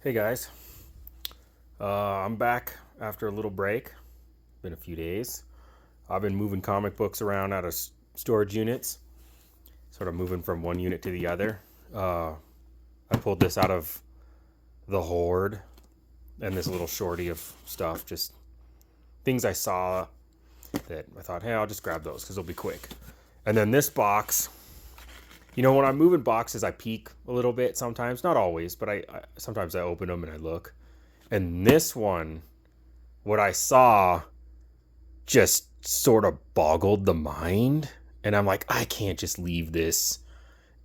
Hey guys, I'm back after a little break. Been a few days. I've been moving comic books around out of storage units, sort of moving from one unit to the other. I pulled this out of the HOARD and this little shorty of stuff, just things I saw that I thought, hey, I'll just grab those because they'll be quick. And then this box, when I'm moving boxes, I peek a little bit sometimes, not always, but I sometimes I open them and I look. And this one, what I saw just sort of boggled the mind. And I'm like, I can't just leave this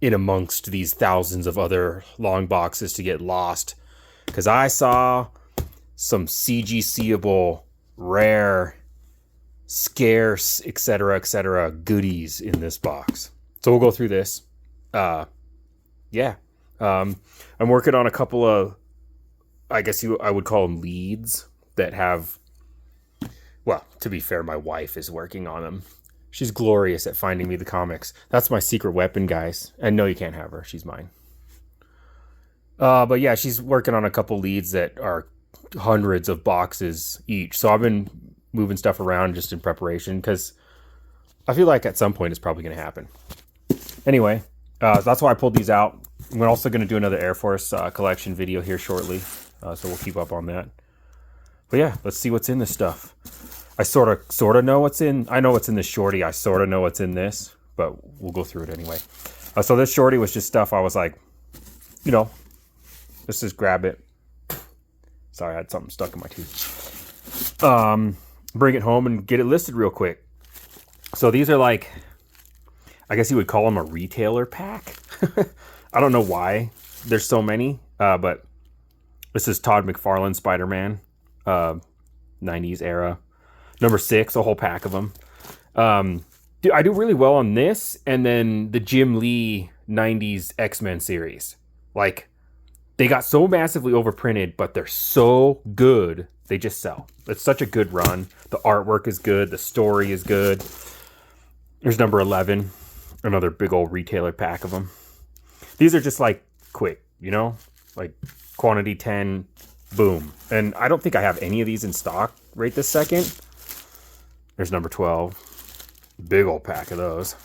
in amongst these thousands of other long boxes to get lost. Because I saw some CGCable, rare, scarce, etc., goodies in this box. So we'll go through this. I'm working on a couple of, I would call them leads that have, well, to be fair, my wife is working on them. She's glorious at finding me the comics. That's my secret weapon, guys. And no, you can't have her. She's mine. But yeah, she's working on a couple leads that are hundreds of boxes each. So I've been moving stuff around just in preparation because I feel like at some point it's probably going to happen. Anyway, that's why I pulled these out. We're also going to do another Air Force collection video here shortly. So we'll keep up on that. But yeah, let's see what's in this stuff. I sort of know what's in. I know what's in this shorty. I sort of know what's in this, but we'll go through it anyway. So this shorty was just stuff I was like, let's just grab it. Sorry, I had something stuck in my tooth. Bring it home and get it listed real quick. So these are like, I guess you would call them a retailer pack. I don't know why there's so many, but this is Todd McFarlane Spider-Man, 90s era. Number 6, a whole pack of them. I do really well on this, and then the Jim Lee 90s X-Men series. Like, they got so massively overprinted, but they're so good, they just sell. It's such a good run. The artwork is good. The story is good. There's number 11, another big old retailer pack of them. These are just like quick, like quantity 10, boom. And I don't think I have any of these in stock right this second. There's number 12, big old pack of those.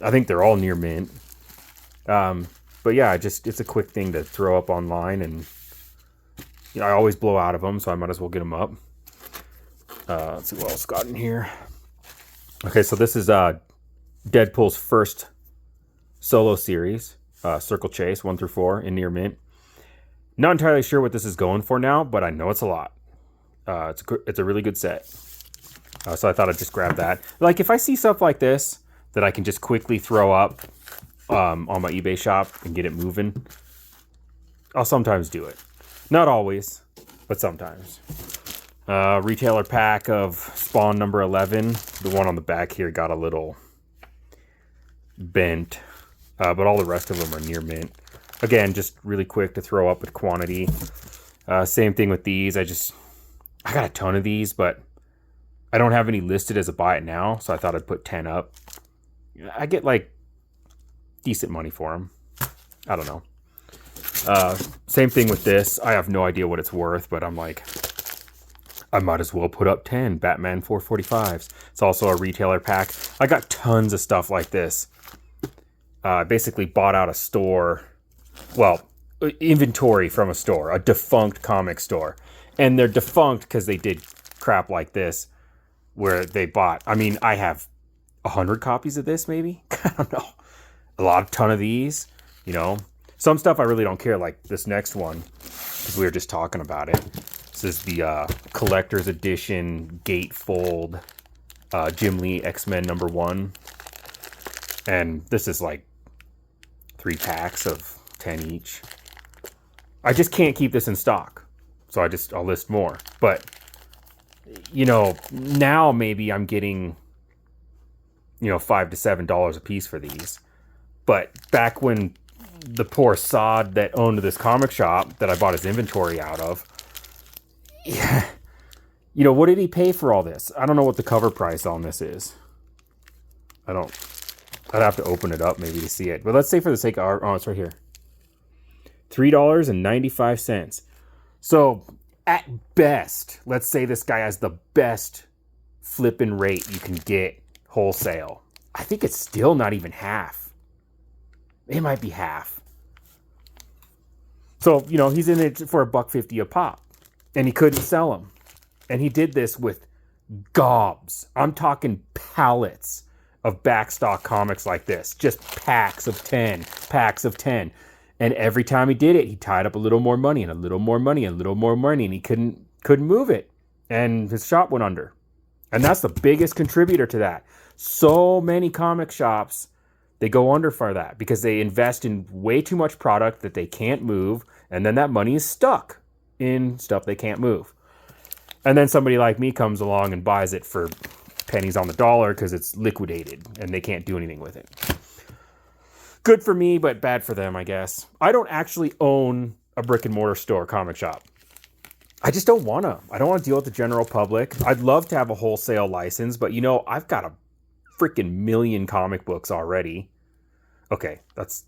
I think they're all near mint. But yeah, it's a quick thing to throw up online, and I always blow out of them, so I might as well get them up. Let's see what else got in here. Okay, so this is Deadpool's first solo series, Circle Chase 1 through 4 in near mint. Not entirely sure what this is going for now, but I know it's a lot. It's a really good set. So I thought I'd just grab that. Like, if I see stuff like this that I can just quickly throw up on my eBay shop and get it moving, I'll sometimes do it. Not always, but sometimes. Retailer pack of Spawn number 11. The one on the back here got a little bent, but all the rest of them are near mint. Again, just really quick to throw up with quantity. Same thing with these. I got a ton of these, but I don't have any listed as a buy it now, so I thought I'd put 10 up. I get like decent money for them. I don't know. Same thing with this. I have no idea what it's worth, but I'm like, I might as well put up 10 Batman 445s. It's also a retailer pack. I got tons of stuff like this. I basically bought out a store, inventory from a store, a defunct comic store. And they're defunct because they did crap like this where they bought, I have 100 copies of this maybe. I don't know. A ton of these, Some stuff I really don't care, like this next one, because we were just talking about it. This is the collector's edition gatefold Jim Lee X-Men number 1. And this is like 3 packs of 10 each. I just can't keep this in stock. So I'll list more. But, now maybe I'm getting, $5 to $7 a piece for these. But back when the poor sod that owned this comic shop that I bought his inventory out of, yeah, what did he pay for all this? I don't know what the cover price on this is. I'd have to open it up maybe to see it. But let's say for the sake of it's right here. $3.95. So at best, let's say this guy has the best flipping rate you can get wholesale. I think it's still not even half. It might be half. So, you know, he's in it for $1.50 a pop, and he couldn't sell them. And he did this with gobs. I'm talking pallets of backstock comics like this. Just packs of 10, packs of 10. And every time he did it, he tied up a little more money and a little more money and a little more money, and he couldn't move it. And his shop went under. And that's the biggest contributor to that. So many comic shops, they go under for that because they invest in way too much product that they can't move, and then that money is stuck in stuff they can't move. And then somebody like me comes along and buys it for pennies on the dollar because it's liquidated and they can't do anything with it. Good for me, but bad for them, I guess. I don't actually own a brick and mortar store comic shop. I just don't want to. I don't want to deal with the general public. I'd love to have a wholesale license, but you know, I've got a freaking million comic books already. Okay, that's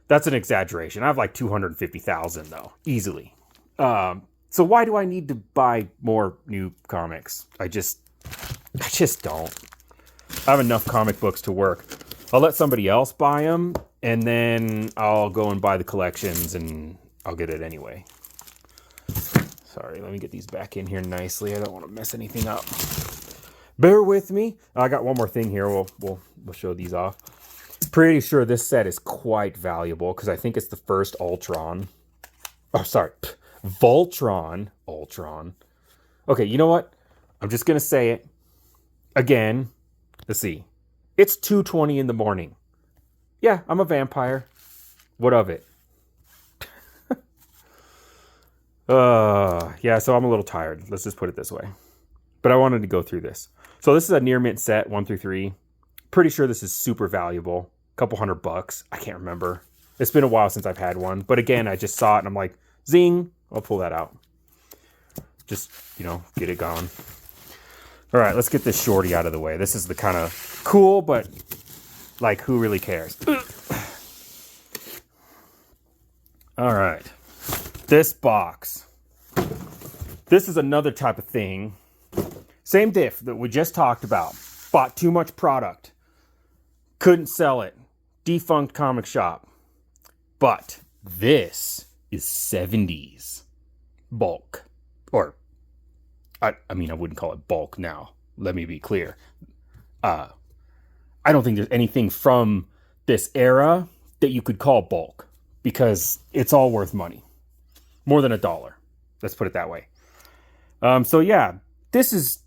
an exaggeration. I have like 250,000 though, easily. So why do I need to buy more new comics? I just don't. I have enough comic books to work. I'll let somebody else buy them, and then I'll go and buy the collections, and I'll get it anyway. Sorry, let me get these back in here nicely. I don't want to mess anything up. Bear with me. I got one more thing here. We'll show these off. Pretty sure this set is quite valuable because I think it's the first Ultron. Oh, sorry. Voltron. Ultron. Okay, you know what? I'm just going to say it again. Let's see. It's 2:20 in the morning. Yeah, I'm a vampire. What of it? Yeah, so I'm a little tired. Let's just put it this way. But I wanted to go through this. So this is a near mint set, 1 through 3. Pretty sure this is super valuable. A couple $100. I can't remember. It's been a while since I've had one. But again, I just saw it and I'm like, zing. I'll pull that out. Just, you know, get it going. All right, let's get this shorty out of the way. This is the kind of cool, but like, who really cares? All right. This box. This is another type of thing. Same diff that we just talked about. Bought too much product. Couldn't sell it. Defunct comic shop. But this is 70's bulk. Or, I mean, I wouldn't call it bulk now. Let me be clear. I don't think there's anything from this era that you could call bulk. Because it's all worth money. More than $1. Let's put it that way. So yeah, this is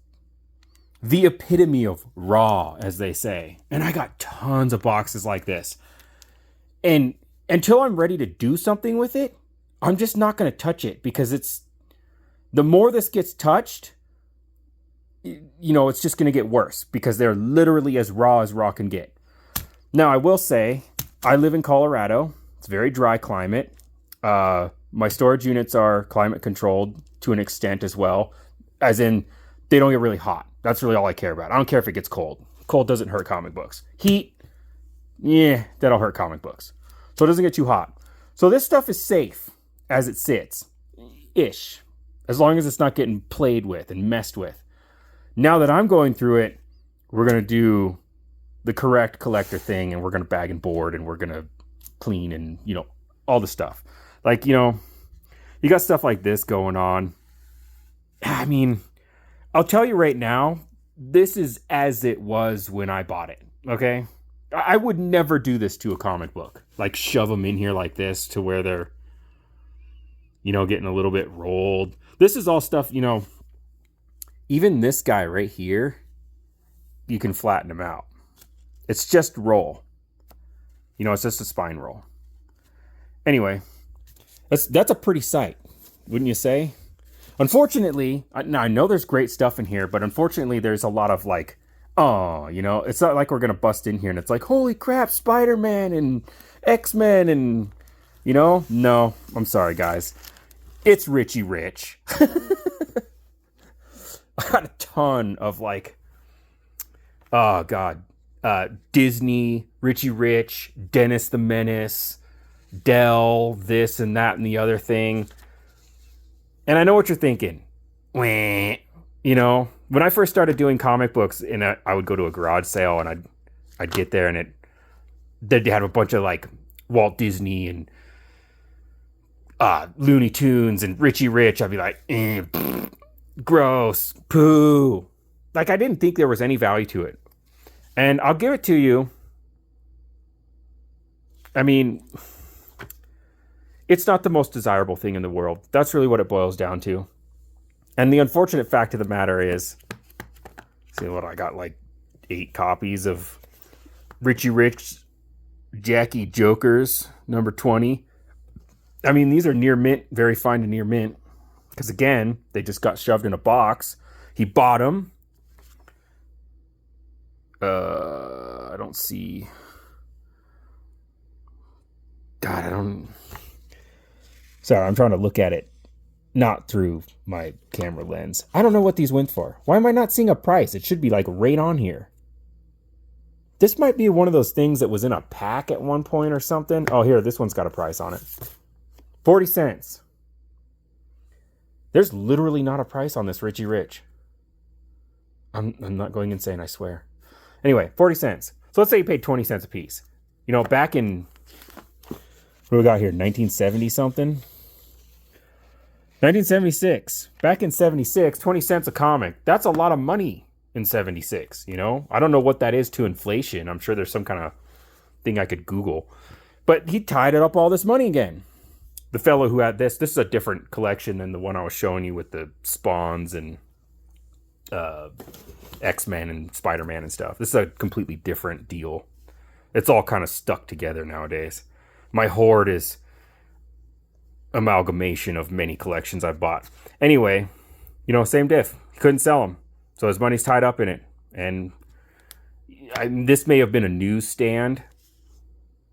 the epitome of raw, as they say. And I got tons of boxes like this. And until I'm ready to do something with it, I'm just not going to touch it because the more this gets touched, you know, it's just going to get worse because they're literally as raw can get. Now, I will say, I live in Colorado. It's a very dry climate. My storage units are climate controlled to an extent as well, as in they don't get really hot. That's really all I care about. I don't care if it gets cold. Cold doesn't hurt comic books. Heat, yeah, that'll hurt comic books. So it doesn't get too hot. So this stuff is safe as it sits, ish, as long as it's not getting played with and messed with. Now that I'm going through it, we're going to do the correct collector thing, and we're going to bag and board, and we're going to clean and, you know, all the stuff. Like, you know, you got stuff like this going on. I mean, I'll tell you right now, this is as it was when I bought it, okay? I would never do this to a comic book. Like, shove them in here like this to where they're, you know, getting a little bit rolled. This is all stuff, you know, even this guy right here, you can flatten him out. It's just roll. You know, it's just a spine roll. Anyway, that's a pretty sight, wouldn't you say? Unfortunately, now I know there's great stuff in here, but unfortunately there's a lot of like, oh, you know, it's not like we're going to bust in here and it's like, holy crap, Spider-Man and X-Men and, you know, no, I'm sorry, guys. It's Richie Rich. I got a ton of like, oh God, Disney, Richie Rich, Dennis the Menace, Dell, this and that and the other thing. And I know what you're thinking. Wah. You know, when I first started doing comic books, and I would go to a garage sale, and I'd get there, and they'd have a bunch of like Walt Disney and Looney Tunes and Richie Rich. I'd be like, gross, poo. Like, I didn't think there was any value to it. And I'll give it to you. I mean, it's not the most desirable thing in the world. That's really what it boils down to. And the unfortunate fact of the matter is, see what I got, like 8 copies of Richie Rich Jackie Jokers, number 20. I mean, these are near mint, very fine to near mint. Because again, they just got shoved in a box. He bought them. I don't see. God, I don't. Sorry, I'm trying to look at it. Not through my camera lens. I don't know what these went for. Why am I not seeing a price? It should be like right on here. This might be one of those things that was in a pack at one point or something. Oh, here, this one's got a price on it. 40 cents. There's literally not a price on this Richie Rich. I'm not going insane, I swear. Anyway, 40 cents. So let's say you paid 20 cents a piece. You know, back in, what do we got here, 1970 something? 1976. Back in 76, 20 cents a comic. That's a lot of money in 76, you know? I don't know what that is to inflation. I'm sure there's some kind of thing I could Google. But he tied it up all this money again. The fellow who had this is a different collection than the one I was showing you with the Spawns and X-Men and Spider-Man and stuff. This is a completely different deal. It's all kind of stuck together nowadays. My HOARD is amalgamation of many collections I've bought. Anyway, you know, same diff. He couldn't sell them. So his money's tied up in it. And this may have been a newsstand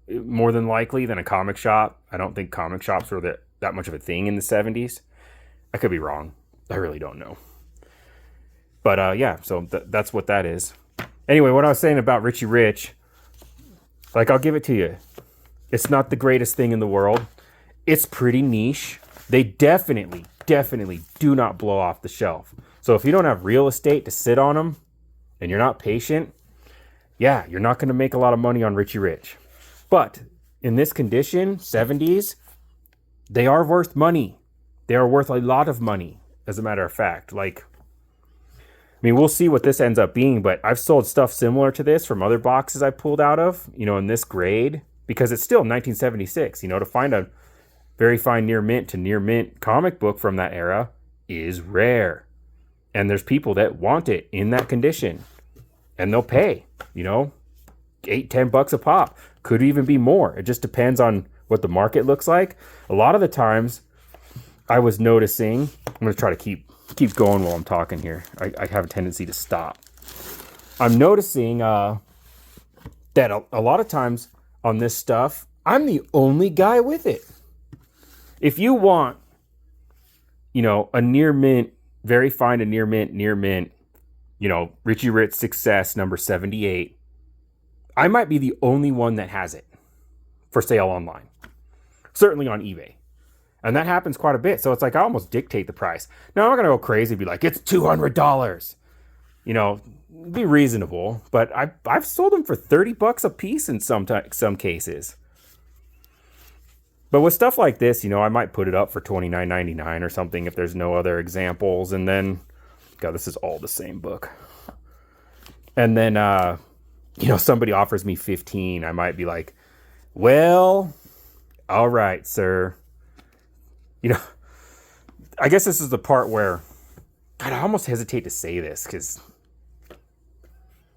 more than likely than a comic shop. I don't think comic shops were that much of a thing in the 70s. I could be wrong. I really don't know. But yeah, so that's what that is. Anyway, what I was saying about Richie Rich, like, I'll give it to you. It's not the greatest thing in the world. It's pretty niche. They definitely do not blow off the shelf. So if you don't have real estate to sit on them and you're not patient, yeah, you're not going to make a lot of money on Richie Rich. But in this condition, 70s, they are worth money. They are worth a lot of money, as a matter of fact. Like, I mean, we'll see what this ends up being, but I've sold stuff similar to this from other boxes I pulled out of, you know, in this grade, because it's still 1976. You know, to find a very fine near mint to near mint comic book from that era is rare. And there's people that want it in that condition. And they'll pay, you know, $8-10 a pop. Could even be more. It just depends on what the market looks like. A lot of the times I was noticing, I'm going to try to keep going while I'm talking here. I have a tendency to stop. I'm noticing that a lot of times on this stuff, I'm the only guy with it. If you want, you know, a near mint, very fine to near mint, you know, Richie Rich Success number 78, I might be the only one that has it for sale online. Certainly on eBay. And that happens quite a bit. So it's like I almost dictate the price. Now, I'm not going to go crazy and be like, it's $200. You know, be reasonable. But I've sold them for $30 a piece in some cases. But with stuff like this, you know, I might put it up for $29.99 or something if there's no other examples. And then, God, this is all the same book. And then, you know, somebody offers me $15. I might be like, well, all right, sir. You know, I guess this is the part where, God, I almost hesitate to say this because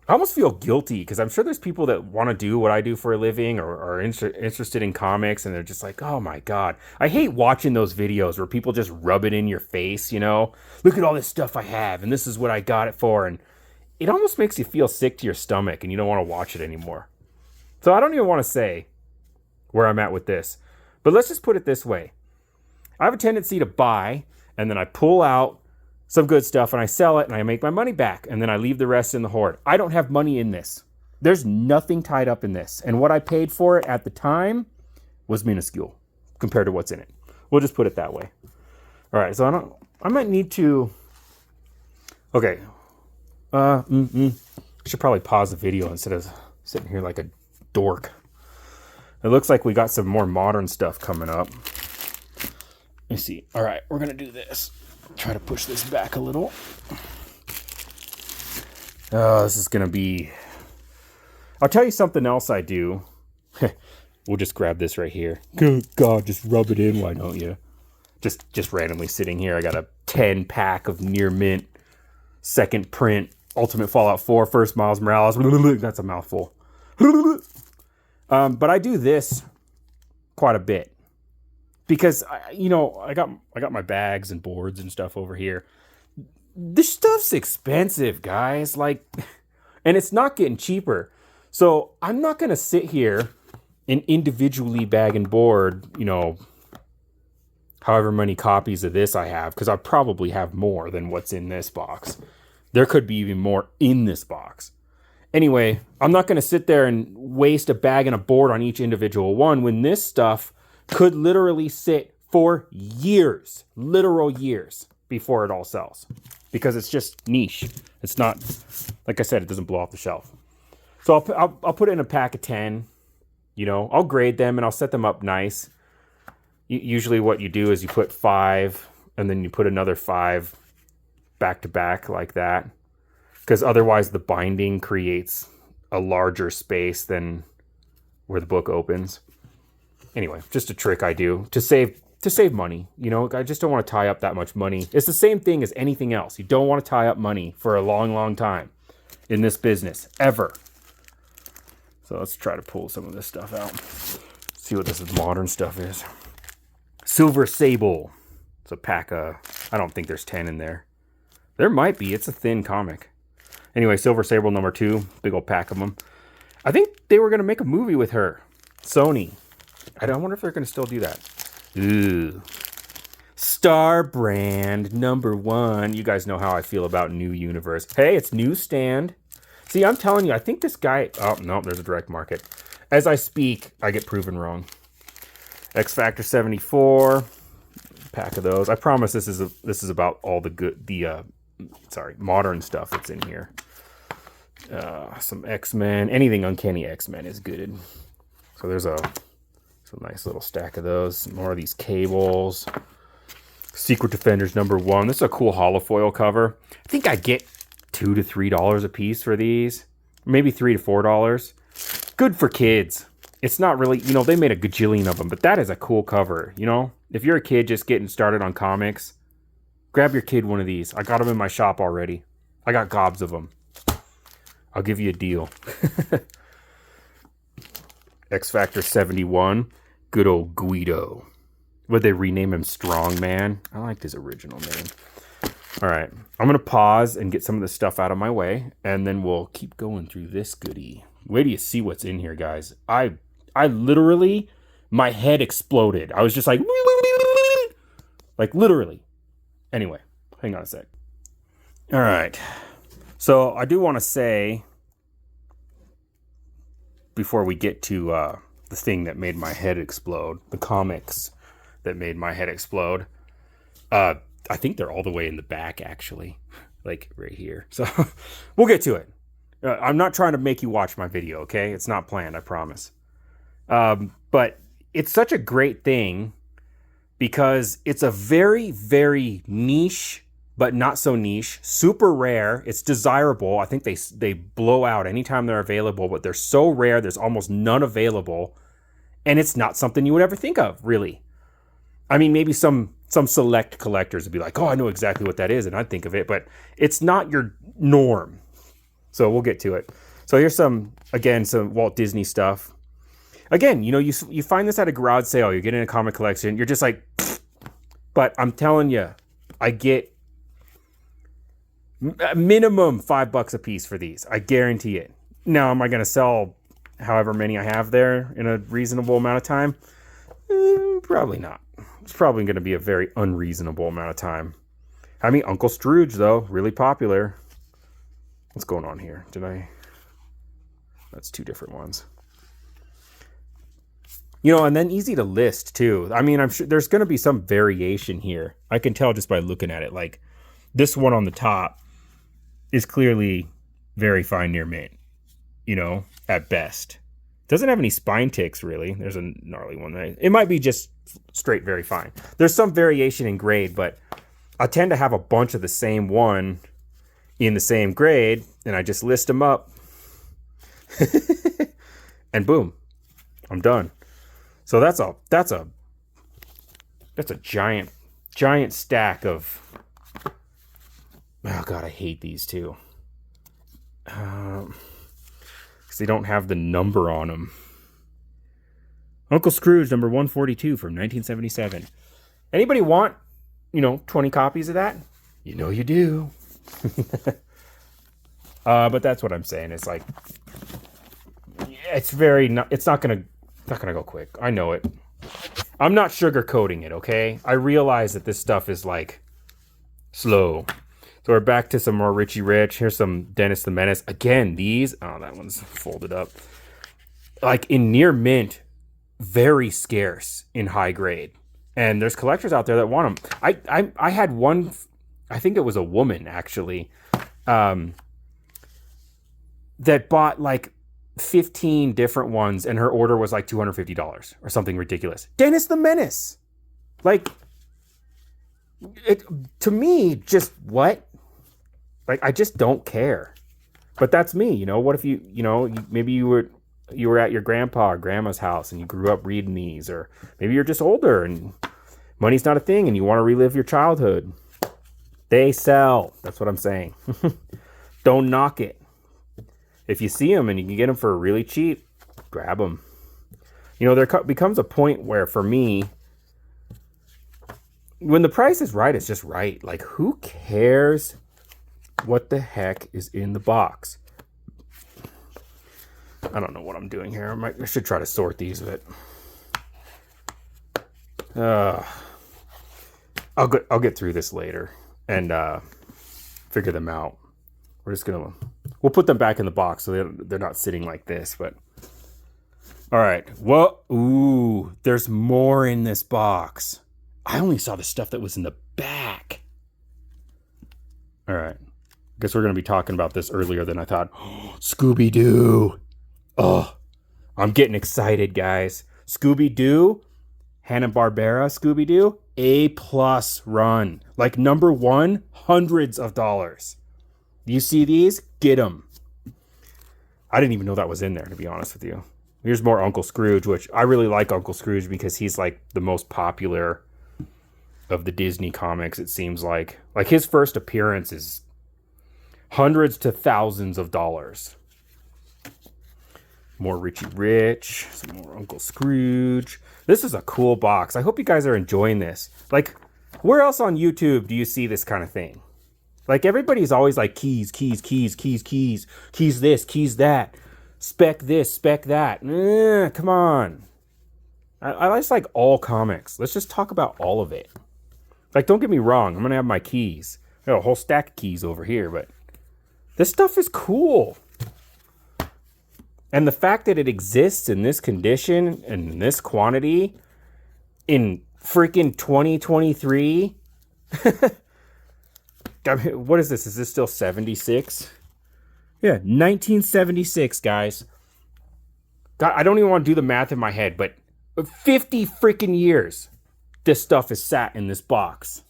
I almost feel guilty because I'm sure there's people that want to do what I do for a living or are interested in comics, and they're just like, oh my God. I hate watching those videos where people just rub it in your face, you know? Look at all this stuff I have, and this is what I got it for. And it almost makes you feel sick to your stomach, and you don't want to watch it anymore. So I don't even want to say where I'm at with this. But let's just put it this way. I have a tendency to buy, and then I pull out some good stuff and I sell it and I make my money back, and then I leave the rest in the hoard. I don't have money in this. There's nothing tied up in this. And what I paid for it at the time was minuscule compared to what's in it. We'll just put it that way. All right, so I might need to. Okay. I should probably pause the video instead of sitting here like a dork. It looks like we got some more modern stuff coming up. Let me see. All right, we're gonna do this. Try to push this back a little. Oh, this is gonna be. I'll tell you something else I do. We'll just grab this right here. Good God, just rub it in. Why don't you? Just randomly sitting here. I got a 10-pack of near mint, second print, Ultimate Fallout 4, first Miles Morales. That's a mouthful. But I do this quite a bit because I got my bags and boards and stuff over here. This stuff's expensive, guys. Like, and it's not getting cheaper. So I'm not gonna sit here and individually bag and board, however many copies of this I have, because I probably have more than what's in this box. There could be even more in this box. Anyway, I'm not going to sit there and waste a bag and a board on each individual one when this stuff could literally sit for years, literal years, before it all sells. Because it's just niche. It's not, like I said, it doesn't blow off the shelf. So I'll put it in a pack of 10. I'll grade them and I'll set them up nice. Usually what you do is you put 5 and then you put another 5 back to back like that. Because otherwise the binding creates a larger space than where the book opens. Anyway, just a trick I do to save money. I just don't want to tie up that much money. It's the same thing as anything else. You don't want to tie up money for a long, long time in this business, ever. So let's try to pull some of this stuff out. See what this modern stuff is. Silver Sable. It's a pack of, I don't think there's 10 in there. There might be. It's a thin comic. Anyway, Silver Sable number 2. Big old pack of them. I think they were going to make a movie with her. Sony. I wonder if they're going to still do that. Ooh. Star Brand number 1. You guys know how I feel about New Universe. Hey, it's newsstand. See, I'm telling you, I think this guy... Oh, no, there's a direct market. As I speak, I get proven wrong. X Factor 74. Pack of those. I promise this is about all the modern stuff that's in here. Some X-Men. Anything Uncanny X-Men is good. So there's a nice little stack of those. Some more of these cables. Secret Defenders number 1. This is a cool holofoil cover. I think I get $2 to $3 a piece for these. Maybe $3 to $4. Good for kids. It's not really, they made a gajillion of them, but that is a cool cover, If you're a kid just getting started on comics, grab your kid one of these. I got them in my shop already. I got gobs of them. I'll give you a deal. X Factor 71. Good old Guido. Would they rename him Strong Man? I liked his original name. All right. I'm going to pause and get some of this stuff out of my way, and then we'll keep going through this goodie. Wait till you see what's in here, guys. I literally, my head exploded. I was just like literally. Anyway, hang on a sec. All right. So I do want to say, before we get to the thing that made my head explode, the comics that made my head explode, I think they're all the way in the back, actually, like right here. So we'll get to it. I'm not trying to make you watch my video, okay? It's not planned, I promise. But it's such a great thing because it's a very, very niche, but not so niche, super rare. It's desirable. I think they blow out anytime they're available, but they're so rare. There's almost none available. And it's not something you would ever think of, really. I mean, maybe some select collectors would be like, oh, I know exactly what that is. And I'd think of it, but it's not your norm. So we'll get to it. So here's some Walt Disney stuff. Again, you find this at a garage sale. You're getting a comic collection. You're just like, pfft. But I'm telling you, I get minimum $5 a piece for these. I guarantee it. Now, am I going to sell however many I have there in a reasonable amount of time? Probably not. It's probably going to be a very unreasonable amount of time. I mean, Uncle Scrooge, though, really popular. What's going on here? That's 2 different ones. You know, and then easy to list too. I mean, I'm sure there's going to be some variation here. I can tell just by looking at it. Like this one on the top is clearly very fine near mint, you know, at best. Doesn't have any spine ticks really. There's a gnarly one. It might be just straight very fine. There's some variation in grade, but I tend to have a bunch of the same one in the same grade, and I just list them up. And boom, I'm done. So that's a giant stack of. Oh God, I hate these too. Because they don't have the number on them. Uncle Scrooge, number 142 from 1977. Anybody want, 20 copies of that? You know you do. But that's what I'm saying. It's like, it's not gonna go quick. I know it. I'm not sugarcoating it, okay? I realize that this stuff is like slow. So we're back to some more Richie Rich. Here's some Dennis the Menace. Again, these, that one's folded up. Like in near mint, very scarce in high grade. And there's collectors out there that want them. I had one, I think it was a woman actually, that bought like 15 different ones, and her order was like $250 or something ridiculous. Dennis the Menace. Like, it to me, just what? Like, I just don't care. But that's me, What if maybe you were at your grandpa or grandma's house and you grew up reading these, or maybe you're just older and money's not a thing and you want to relive your childhood. They sell. That's what I'm saying. Don't knock it. If you see them and you can get them for really cheap, grab them. There becomes a point where, for me, when the price is right, it's just right. Like, who cares what the heck is in the box? I don't know what I'm doing here. I should try to sort these, but I'll get through this later and figure them out. We'll put them back in the box so they're not sitting like this. But all right, well, ooh, there's more in this box. I only saw the stuff that was in the back. All right, guess we're gonna be talking about this earlier than I thought. Scooby-Doo. Oh, I'm getting excited, guys. Scooby-Doo, Hanna-Barbera Scooby-Doo, A+ run. Like number one, hundreds of dollars. You see these? Get them. I didn't even know that was in there, to be honest with you. Here's more Uncle Scrooge, which I really like Uncle Scrooge because he's like the most popular of the Disney comics, it seems like. Like his first appearance is hundreds to thousands of dollars. More Richie Rich, some more Uncle Scrooge. This is a cool box. I hope you guys are enjoying this. Like, where else on YouTube do you see this kind of thing? Like, everybody's always like, keys this, keys that, spec this, spec that. Come on. I just like all comics. Let's just talk about all of it. Like, don't get me wrong. I'm going to have my keys. I got a whole stack of keys over here, but this stuff is cool. And the fact that it exists in this condition and in this quantity in freaking 2023. I mean, what is this? Is this still 76? Yeah, 1976, guys. God, I don't even want to do the math in my head, but 50 freaking years this stuff is sat in this box.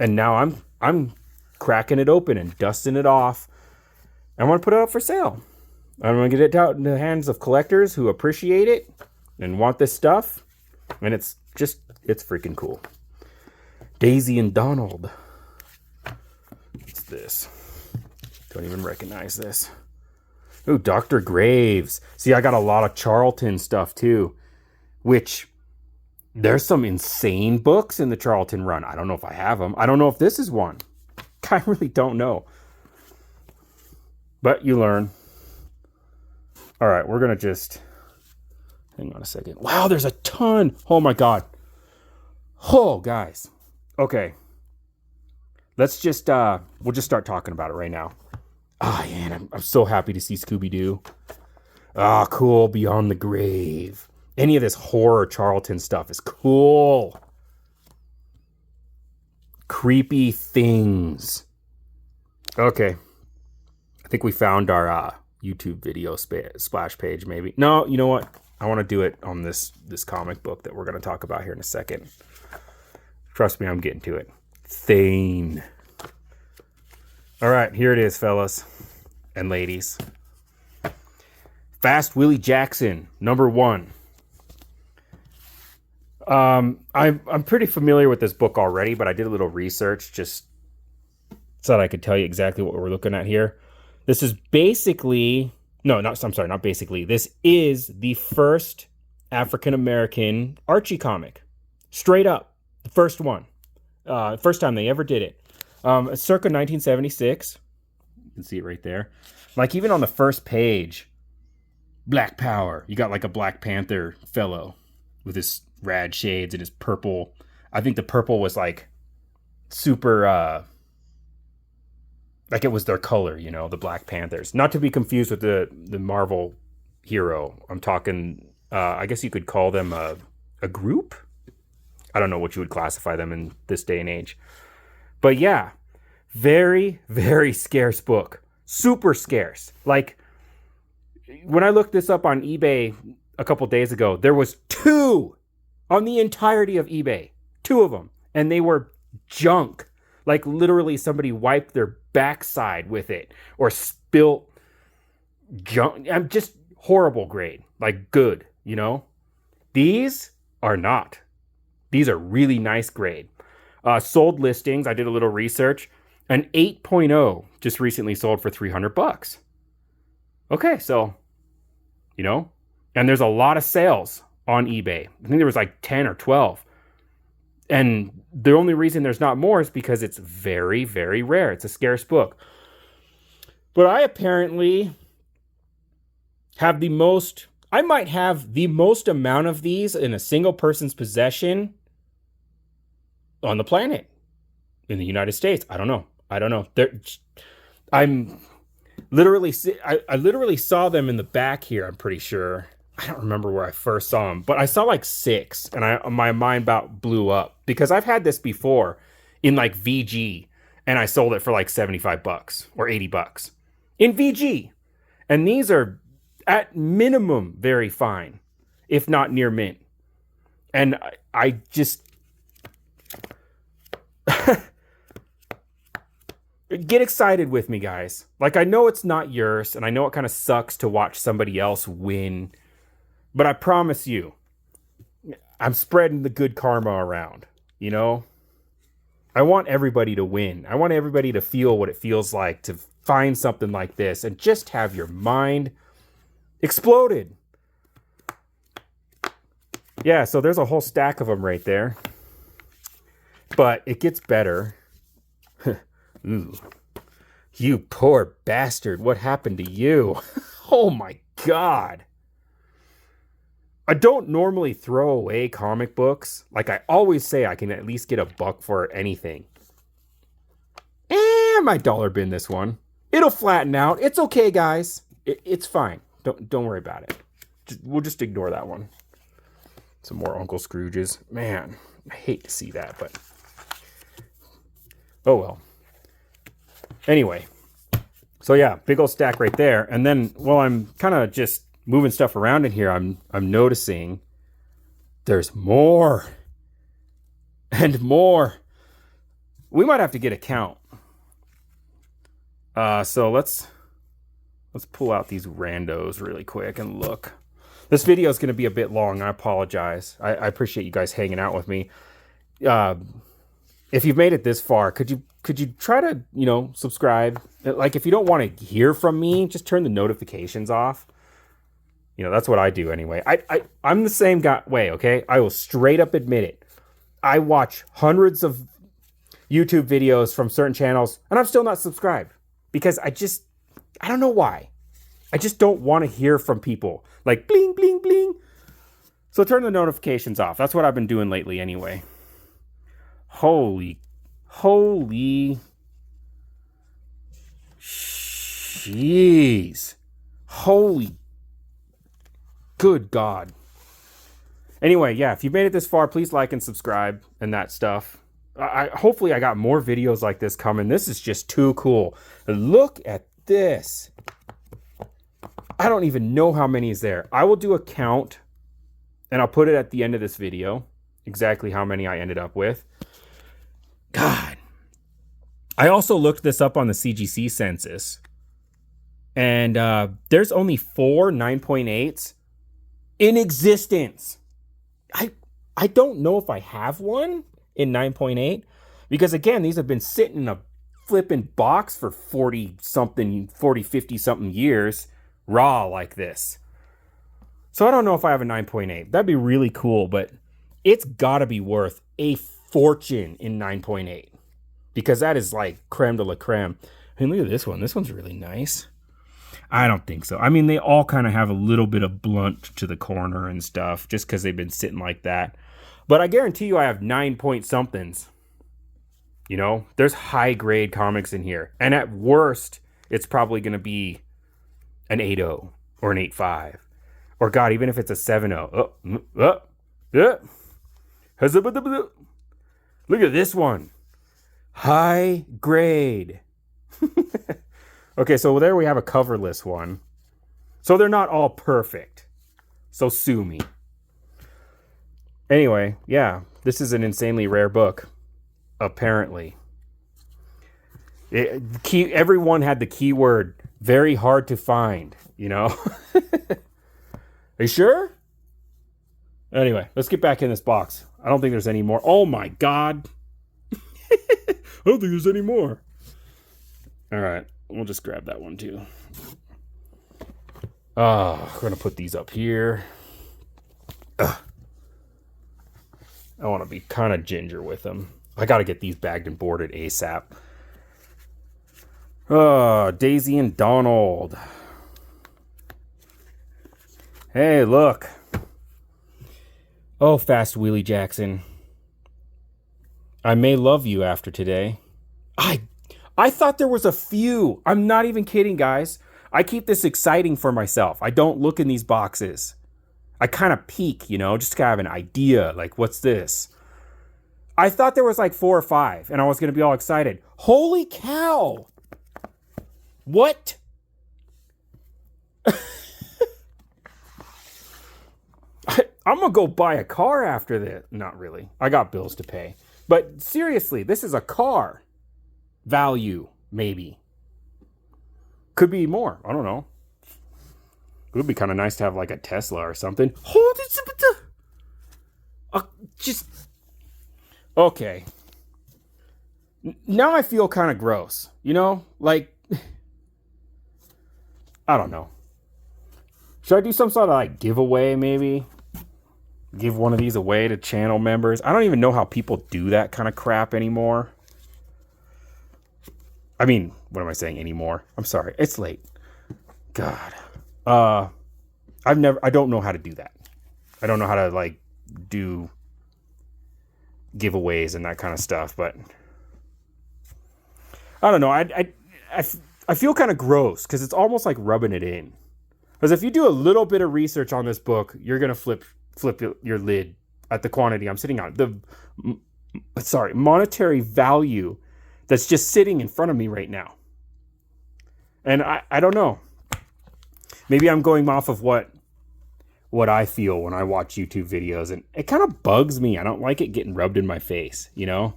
And now I'm cracking it open and dusting it off. I want to put it up for sale. I'm going to get it out in the hands of collectors who appreciate it and want this stuff. And it's freaking cool. Daisy and Donald. What's this? Don't even recognize this. Ooh, Dr. Graves. See, I got a lot of Charlton stuff too, which there's some insane books in the Charlton run. I don't know if I have them. I don't know if this is one. I really don't know. But you learn. All right, we're going to just... Hang on a second. Wow, there's a ton. Oh, my God. Oh, guys. Okay. Let's just... we'll just start talking about it right now. Ah, man, I'm so happy to see Scooby-Doo. Ah, cool. Beyond the Grave. Any of this horror Charlton stuff is cool. Creepy things. Okay. I think we found our YouTube video splash page, maybe. No, you know what? I want to do it on this comic book that we're going to talk about here in a second. Trust me, I'm getting to it. Thane. All right, here it is, fellas and ladies. Fast Willie Jackson, #1. I'm pretty familiar with this book already, but I did a little research just so that I could tell you exactly what we're looking at here. This is basically, not basically. This is the first African-American Archie comic. Straight up. The first one. First time they ever did it. Circa 1976. You can see it right there. Like even on the first page, Black Power. You got like a Black Panther fellow with his rad shades and his purple. I think the purple was like super, like it was their color, you know, the Black Panthers. Not to be confused with the Marvel hero. I'm talking, I guess you could call them a group. I don't know what you would classify them in this day and age. But yeah, very, very scarce book. Super scarce. Like, when I looked this up on eBay a couple days ago, there was 2 on the entirety of eBay. 2 of them. And they were junk. Like, literally somebody wiped their backside with it. Or spilt junk. I'm just horrible grade. Like, good, you know? These are not. These are really nice grade. Sold listings, I did a little research. An 8.0 just recently sold for $300. Okay, so, you know, and there's a lot of sales on eBay. I think there was like 10 or 12. And the only reason there's not more is because it's very, very rare. It's a scarce book. But I apparently have I might have the most amount of these in a single person's possession on the planet. In the United States. I don't know. I'm literally, I literally saw them in the back here, I'm pretty sure. I don't remember where I first saw them, but I saw like 6 and my mind about blew up because I've had this before in like VG and I sold it for like $75 or $80 in VG. And these are at minimum very fine, if not near mint. And I just get excited with me, guys. Like, I know it's not yours, and I know it kind of sucks to watch somebody else win, but I promise you, I'm spreading the good karma around, you know? I want everybody to win. I want everybody to feel what it feels like to find something like this and just have your mind exploded. Yeah, so there's a whole stack of them right there. But it gets better. Ooh. You poor bastard. What happened to you? Oh my God. I don't normally throw away comic books. Like I always say, I can at least get $1 for anything. I might dollar bin this one. It'll flatten out. It's okay, guys. It's fine. Don't worry about it. We'll just ignore that one. Some more Uncle Scrooges. Man, I hate to see that, but oh well. Anyway, so yeah, big old stack right there. And then while I'm kind of just moving stuff around in here, I'm noticing there's more and more. We might have to get a count. So let's pull out these randos really quick and look. This video is going to be a bit long. I apologize. I appreciate you guys hanging out with me. If you've made it this far, could you try to, you know, subscribe? Like, if you don't want to hear from me, just turn the notifications off. You know, that's what I do anyway. I'm the same way, okay? I will straight up admit it. I watch hundreds of YouTube videos from certain channels, and I'm still not subscribed. Because I don't know why. I just don't want to hear from people. Like, bling, bling, bling. So turn the notifications off. That's what I've been doing lately anyway. Holy. Jeez. Holy. Good God. Anyway, yeah, if you made it this far, please like and subscribe and that stuff. Hopefully I got more videos like this coming. This is just too cool. Look at this. I don't even know how many is there. I will do a count and I'll put it at the end of this video. Exactly how many I ended up with. God. I also looked this up on the CGC census. And there's only 4 9.8s in existence. I don't know if I have one in 9.8. Because again, these have been sitting in a flipping box for 40, 50 something years. Raw like this. So I don't know if I have a 9.8. That'd be really cool, but it's gotta be worth a fortune in 9.8. Because that is like creme de la creme. I mean, look at this one. This one's really nice. I don't think so. I mean, they all kind of have a little bit of blunt to the corner and stuff just because they've been sitting like that. But I guarantee you I have 9 point somethings. You know, there's high grade comics in here. And at worst, it's probably going to be an 8.0 or an 8.5. Or God, even if it's a 7.0. Look at this one. High grade. Okay, so there we have a coverless one. So they're not all perfect. So sue me. Anyway, yeah, this is an insanely rare book. Apparently. Everyone had the keyword very hard to find, you know? Are you sure? Anyway, let's get back in this box. I don't think there's any more. Oh my God. I don't think there's any more. All right. We'll just grab that one too. We're going to put these up here. I want to be kind of ginger with them. I got to get these bagged and boarded ASAP. Daisy and Donald. Hey, look. Oh, Fast Willie Jackson. I may love you after today. I thought there was a few. I'm not even kidding, guys. I keep this exciting for myself. I don't look in these boxes. I kind of peek, you know, just to have an idea. Like, what's this? I thought there was like 4 or 5, and I was going to be all excited. Holy cow! What? I'm going to go buy a car after this. Not really. I got bills to pay. But seriously, this is a car. Value, maybe. Could be more. I don't know. It would be kind of nice to have like a Tesla or something. Just okay. Now I feel kind of gross. You know, like I don't know. Should I do some sort of like giveaway? Maybe give one of these away to channel members. I don't even know how people do that kind of crap anymore. I mean, what am I saying anymore? I'm sorry. It's late. God. I don't know how to do that. I don't know how to like do giveaways and that kind of stuff, but I don't know. I feel kind of gross because it's almost like rubbing it in. Because if you do a little bit of research on this book, you're going to flip your lid at the quantity I'm sitting on. Monetary value that's just sitting in front of me right now. And I don't know. Maybe I'm going off of what I feel when I watch YouTube videos. And it kind of bugs me. I don't like it getting rubbed in my face, you know?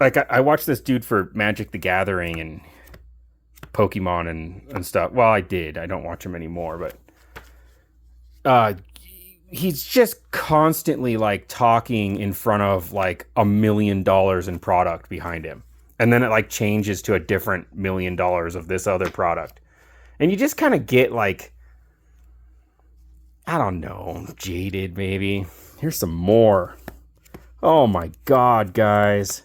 Like, I watched this dude for Magic the Gathering and Pokemon and stuff. Well, I did. I don't watch him anymore. But he's just constantly like talking in front of like $1 million in product behind him. And then it like changes to a different $1 million of this other product. And you just kind of get like, I don't know, jaded maybe. Here's some more. Oh my God, guys.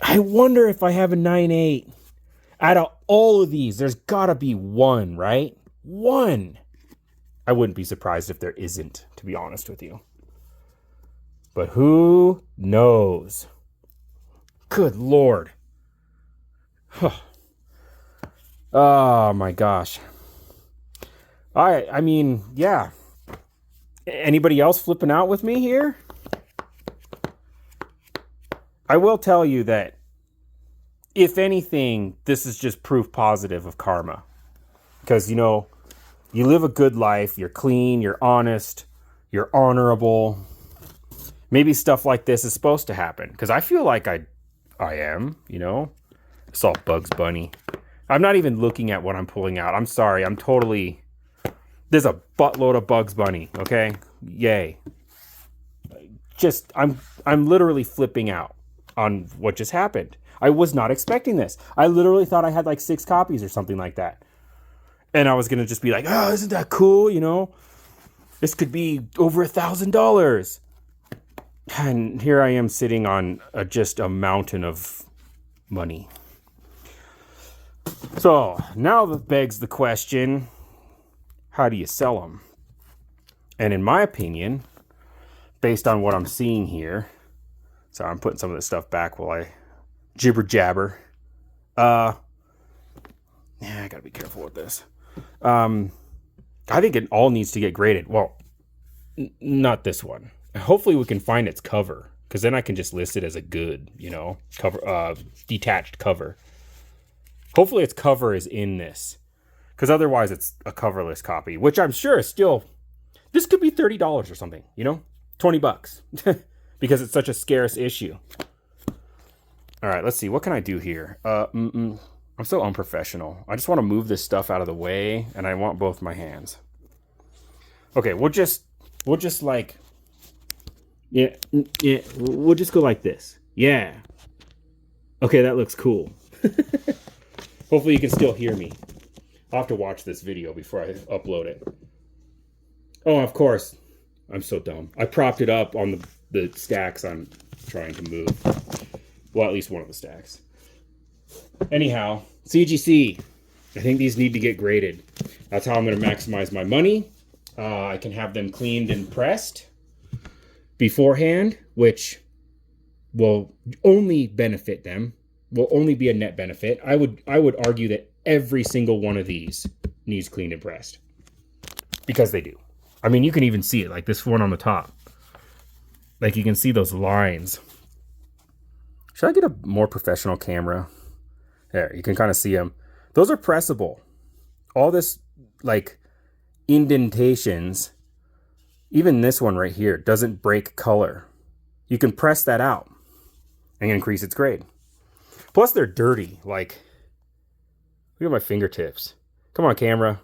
I wonder if I have a 9.8. Out of all of these, there's gotta be one, right? One. I wouldn't be surprised if there isn't, to be honest with you. But who knows? Good Lord. Oh my gosh. I mean, yeah. Anybody else flipping out with me here? I will tell you that, if anything, this is just proof positive of karma. Because, you know, you live a good life, you're clean, you're honest, you're honorable. Maybe stuff like this is supposed to happen. Because I feel like I am, you know. I saw Bugs Bunny. I'm not even looking at what I'm pulling out. I'm sorry. I'm totally... There's a buttload of Bugs Bunny, okay? Yay. Just, I'm literally flipping out on what just happened. I was not expecting this. I literally thought I had like 6 copies or something like that. And I was going to just be like, oh, isn't that cool, you know? This could be over $1,000. And here I am sitting on just a mountain of money. So now that begs the question, how do you sell them? And in my opinion, based on what I'm seeing here, sorry, I'm putting some of this stuff back while I jibber jabber. Yeah, I gotta be careful with this. I think it all needs to get graded. Well, not this one. Hopefully we can find its cover, because then I can just list it as a good, you know, cover, detached cover. Hopefully its cover is in this, because otherwise it's a coverless copy, which I'm sure is still, this could be $30 or something, you know, $20 because it's such a scarce issue. All right, let's see. What can I do here? I'm so unprofessional. I just want to move this stuff out of the way, and I want both my hands. Okay, we'll just like, yeah, we'll just go like this. Yeah. Okay, that looks cool. Hopefully you can still hear me. I'll have to watch this video before I upload it. Oh, of course. I'm so dumb. I propped it up on the stacks I'm trying to move. Well, at least one of the stacks. Anyhow, CGC. I think these need to get graded. That's how I'm going to maximize my money. I can have them cleaned and pressed beforehand, which will only benefit them. Will only be a net benefit. I would argue that every single one of these needs cleaned and pressed, because they do. I mean, you can even see it, like this one on the top. Like, you can see those lines. Should I get a more professional camera? There, you can kind of see them. Those are pressable. All this, like, indentations, even this one right here, doesn't break color. You can press that out and increase its grade. Plus, they're dirty. Like, look at my fingertips. Come on, camera.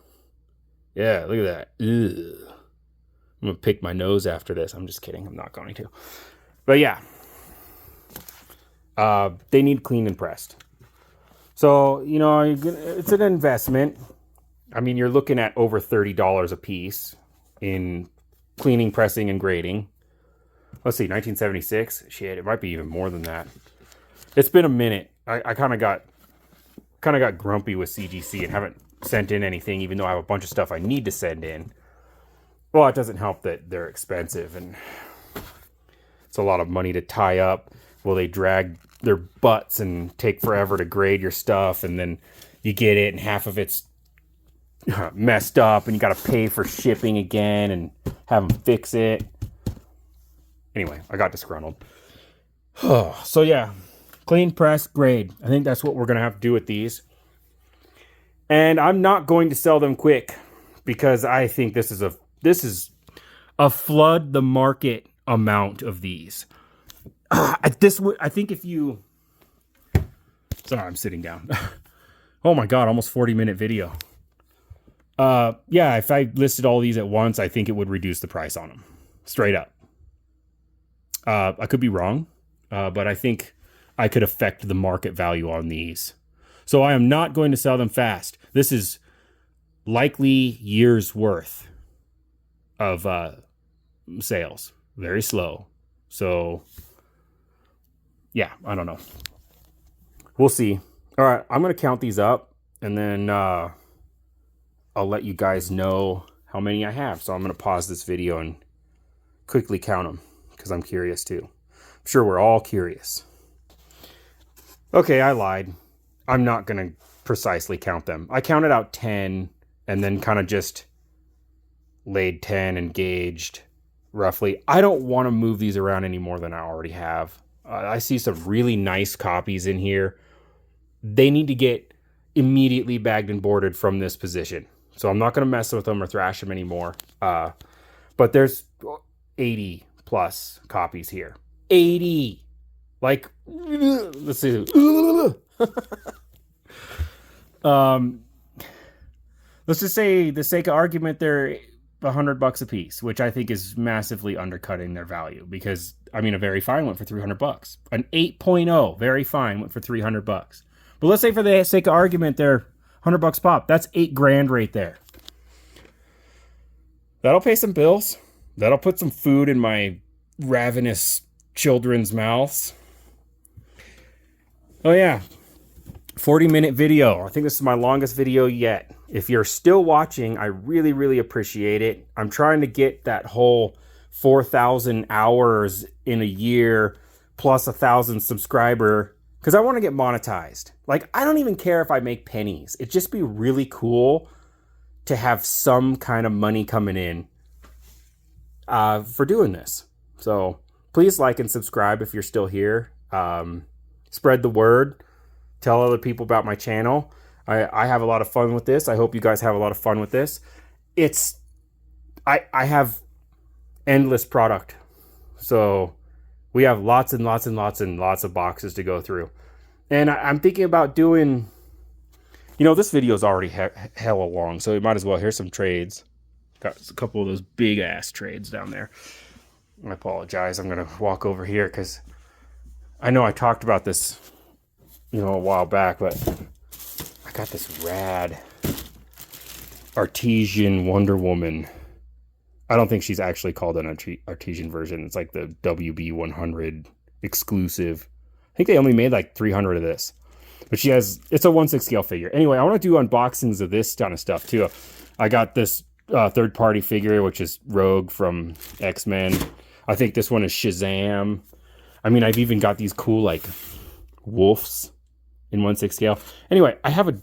Yeah, look at that. Ugh. I'm going to pick my nose after this. I'm just kidding. I'm not going to. But yeah. They need cleaned and pressed. So, you know, it's an investment. I mean, you're looking at over $30 a piece in cleaning, pressing, and grading. Let's see, 1976? Shit, it might be even more than that. It's been a minute. I kind of got grumpy with CGC and haven't sent in anything, even though I have a bunch of stuff I need to send in. Well, it doesn't help that they're expensive and it's a lot of money to tie up. Well, they drag their butts and take forever to grade your stuff, and then you get it and half of it's messed up and you got to pay for shipping again and have them fix it. Anyway, I got disgruntled. So yeah, clean, press, grade. I think that's what we're going to have to do with these. And I'm not going to sell them quick, because I think this is a flood the market amount of these. I think if you... Sorry, I'm sitting down. Oh my God, almost 40-minute video. Yeah, if I listed all these at once, I think it would reduce the price on them. Straight up. I could be wrong, but I think I could affect the market value on these. So I am not going to sell them fast. This is likely years worth of sales. Very slow. So yeah, I don't know. We'll see. All right, I'm going to count these up, and then I'll let you guys know how many I have. So I'm going to pause this video and quickly count them, because I'm curious too. I'm sure we're all curious. Okay, I lied. I'm not going to precisely count them. I counted out 10 and then kind of just laid 10 and gauged roughly. I don't want to move these around any more than I already have. I see some really nice copies in here. They need to get immediately bagged and boarded from this position. So I'm not going to mess with them or thrash them anymore. But there's 80 plus copies here. 80! Like, let's see. Let's just say, the sake of argument, they're $100 a piece, which I think is massively undercutting their value. Because, I mean, a very fine went for $300. An 8.0 very fine went for $300. But let's say, for the sake of argument, they're $100 pop. That's $8,000 right there. That'll pay some bills. That'll put some food in my ravenous children's mouths. Oh yeah, 40-minute video. I think this is my longest video yet. If you're still watching, I really, really appreciate it. I'm trying to get that whole 4,000 hours in a year plus 1,000 subscriber, because I want to get monetized. Like, I don't even care if I make pennies. It'd just be really cool to have some kind of money coming in for doing this. So please like and subscribe if you're still here. Spread the word. Tell other people about my channel. I have a lot of fun with this. I hope you guys have a lot of fun with this. I have endless product. So we have lots and lots and lots and lots of boxes to go through. And I'm thinking about doing, this video is already hella long, so we might as well. Here's some trades. Got a couple of those big ass trades down there. I apologize. I'm going to walk over here because I know I talked about this, a while back, but I got this rad Artesian Wonder Woman. I don't think she's actually called an Artesian version. It's like the WB100 exclusive. I think they only made like 300 of this. But it's a 1/6 scale figure. Anyway, I want to do unboxings of this kind of stuff too. I got this third-party figure, which is Rogue from X-Men. I think this one is Shazam. I mean, I've even got these cool, like, wolves in 1/6 scale. Anyway, I have and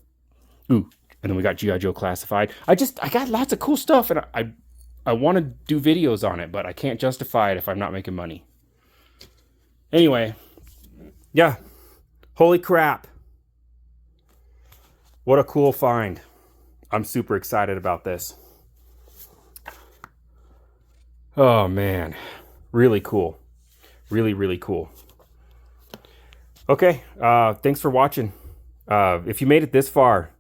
then we got YuGiOh Classified. I got lots of cool stuff, and I want to do videos on it, but I can't justify it if I'm not making money. Anyway, yeah. Holy crap. What a cool find. I'm super excited about this. Oh, man. Really cool. Really, really cool. Okay, thanks for watching. If you made it this far,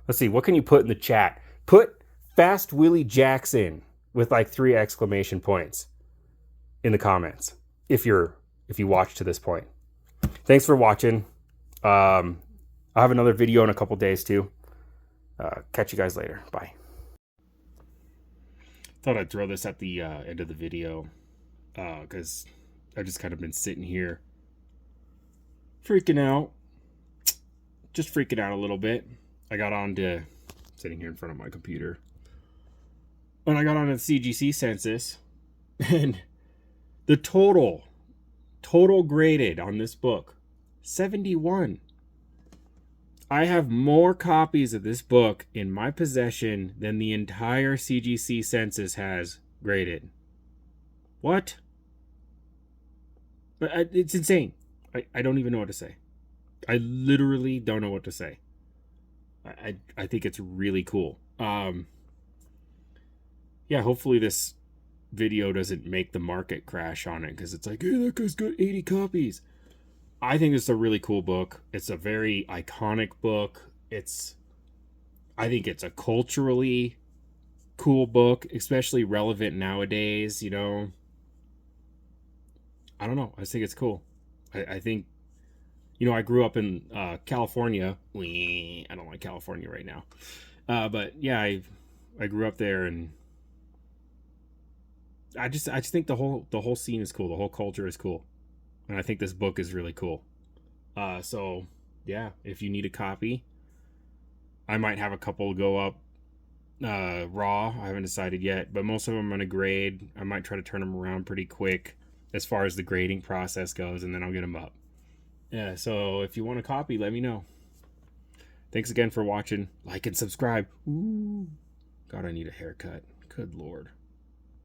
let's see, what can you put in the chat? Put Fast Willie Jackson with like 3 exclamation points in the comments if you watched to this point. Thanks for watching. I'll have another video in a couple days too. Catch you guys later. Bye. Thought I'd throw this at the end of the video because I've just kind of been sitting here freaking out. Just freaking out a little bit. I got on to sitting here in front of my computer. And I got on to the CGC census. And the total graded on this book, 71. I have more copies of this book in my possession than the entire CGC census has graded. What? But it's insane. I don't even know what to say. I literally don't know what to say. I think it's really cool. Yeah, hopefully this video doesn't make the market crash on it, because it's like, hey, that guy's got 80 copies. I think it's a really cool book. It's a very iconic book. I think it's a culturally cool book, especially relevant nowadays, I don't know. I just think it's cool. I think, I grew up in California. I don't like California right now. But yeah, I grew up there, and I just think the whole scene is cool. The whole culture is cool. And I think this book is really cool. So yeah, if you need a copy, I might have a couple go up raw. I haven't decided yet, but most of them I'm gonna grade. I might try to turn them around pretty quick as far as the grading process goes, and then I'll get them up. Yeah, so if you want a copy, let me know. Thanks again for watching. Like and subscribe. Ooh, God, I need a haircut. Good Lord.